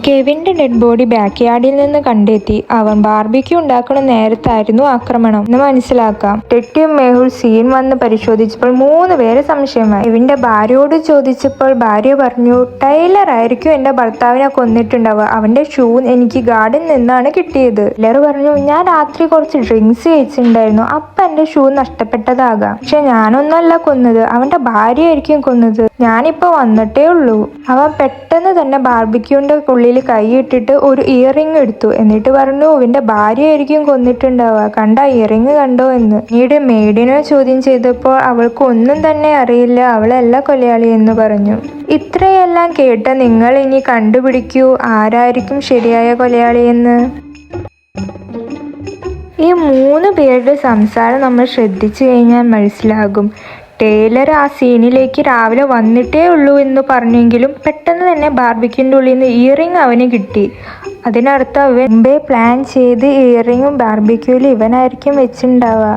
കെവിന്റെ dead body back യാർഡിൽ നിന്ന് കണ്ടെത്തി. അവൻ ബാർബിക്യൂ ഉണ്ടാക്കുന്ന നേരത്തായിരുന്നു ആക്രമണം എന്ന് മനസ്സിലാക്കാം. ടെറ്റിയും മേഹുൽ സീൻ വന്ന് പരിശോധിച്ചപ്പോൾ 3 പേരെ സംശയമായി. കെവിന്റെ ഭാര്യയോട് ചോദിച്ചപ്പോൾ ഭാര്യ പറഞ്ഞു, ടൈലർ ആയിരിക്കും എന്റെ ഭർത്താവിനെ കൊന്നിട്ടുണ്ടാവുക. അവന്റെ ഷൂ എനിക്ക് ഗാർഡിൽ നിന്നാണ് കിട്ടിയത്. ടൈലർ പറഞ്ഞു, ഞാൻ രാത്രി കുറച്ച് ഡ്രിങ്ക്സ് കഴിച്ചിട്ടുണ്ടായിരുന്നു, അപ്പൊ എന്റെ ഷൂ നഷ്ടപ്പെട്ടതാകാം. പക്ഷെ ഞാനൊന്നല്ല കൊന്നത്, അവന്റെ ഭാര്യ ആയിരിക്കും കൊന്നത്. ഞാനിപ്പോ വന്നിട്ടേ ഉള്ളൂ. അവൻ പെട്ടെന്ന് തന്നെ ബാർബിക്യൂന്റെ ഉള്ളിൽ കൈയിട്ടിട്ട് ഒരു ഇയറിംഗ് എടുത്തു. എന്നിട്ട് പറഞ്ഞു, ഇവന്റെ ഭാര്യ ആയിരിക്കും കൊന്നിട്ടുണ്ടാവുക, കണ്ട ഇയറിംഗ് കണ്ടോ എന്ന്. പിന്നീട് മെയ്ഡിനെ ചോദ്യം ചെയ്തപ്പോൾ അവൾക്ക് ഒന്നും തന്നെ അറിയില്ല, അവളല്ല കൊലയാളി എന്ന് പറഞ്ഞു. ഇത്രയെല്ലാം കേട്ട നിങ്ങൾ ഇനി കണ്ടുപിടിക്കൂ ആരായിരിക്കും ശരിയായ കൊലയാളിയെന്ന്. ഈ 3 പേരുടെ സംസാരം നമ്മൾ ശ്രദ്ധിച്ചു കഴിഞ്ഞാൽ മനസ്സിലാകും. ടൈലർ ആ സീനിലേക്ക് രാവിലെ വന്നിട്ടേ ഉള്ളൂ എന്ന് പറഞ്ഞെങ്കിലും പെട്ടെന്ന് തന്നെ ബാർബിക്യൂന്റെ ഉള്ളിൽ നിന്ന് ഇയറിംഗ് അവന് കിട്ടി. അതിനർത്ഥം അവൻ മുമ്പേ പ്ലാൻ ചെയ്ത് ഇയറിംഗും ബാർബിക്യൂവിൽ ഇവനായിരിക്കും വെച്ചിട്ടുണ്ടാവുക.